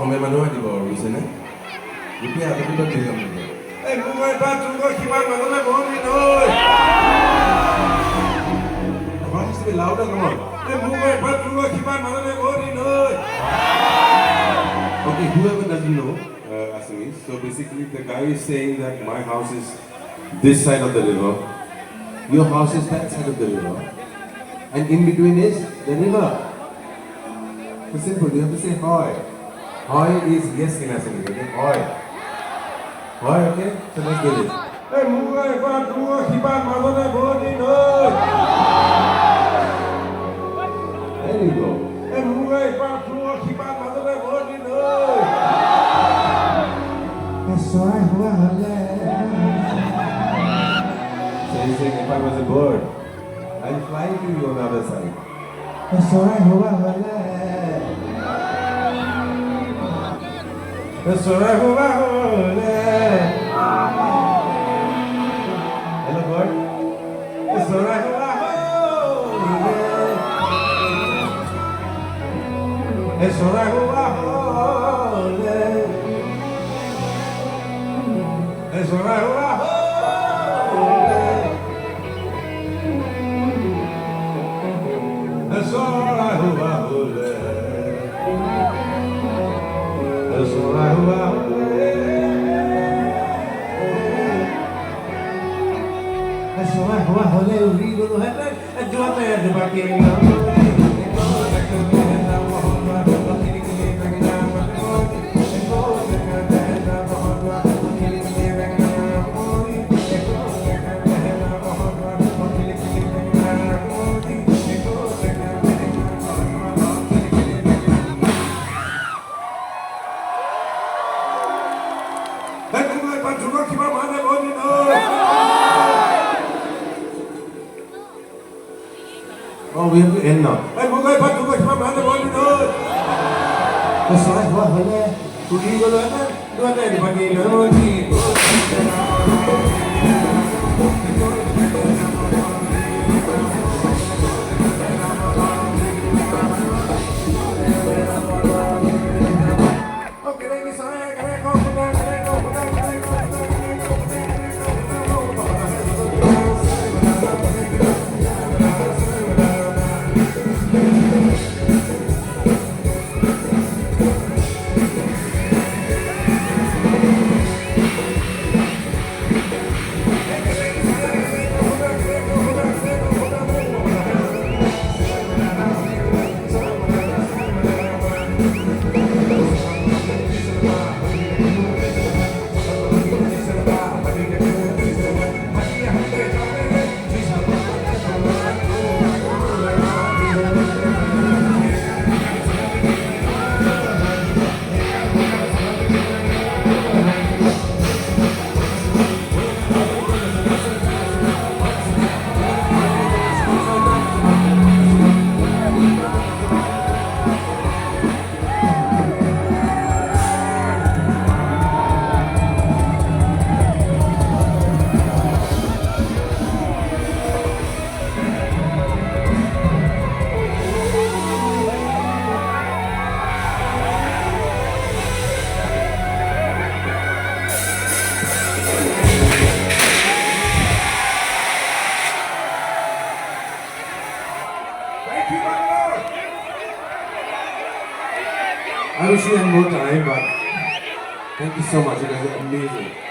অসমীয়া মানুহ আহিব আৰু বুজিছেনে গোটেই আদৰটো দি যাম এই মুগৈ বা তুংগৈ কিমান মানুহলৈ বহি নৈ Wants to be louder, come on. Okay, whoever doesn't know Assamese, so basically the guy is saying that my house is this side of the river, your house is that side of the river, and in between is the river. So simple, you have to say hoy. Hoy is yes in Assamese, okay? Hoy. Hoy, okay? So let's do this. Hey, Mugai, but Mugai, Hiban, Madonna, Bodi, no! There you go. Hey, Mugai, but Mugai, Hiban, Madonna, Bodi, no! That's right, So he's saying, if I was a bird, I'll fly to you on the other side. That's right, That's right, Hello, bird. That's right, That's right, That's right, That's Oh, we have to end now. Hey, Mugai, but Mugai, come on, what you know? That's right, what, to leave the letter? Don't anybody know. I wish we had more time, but thank you so much. It was amazing.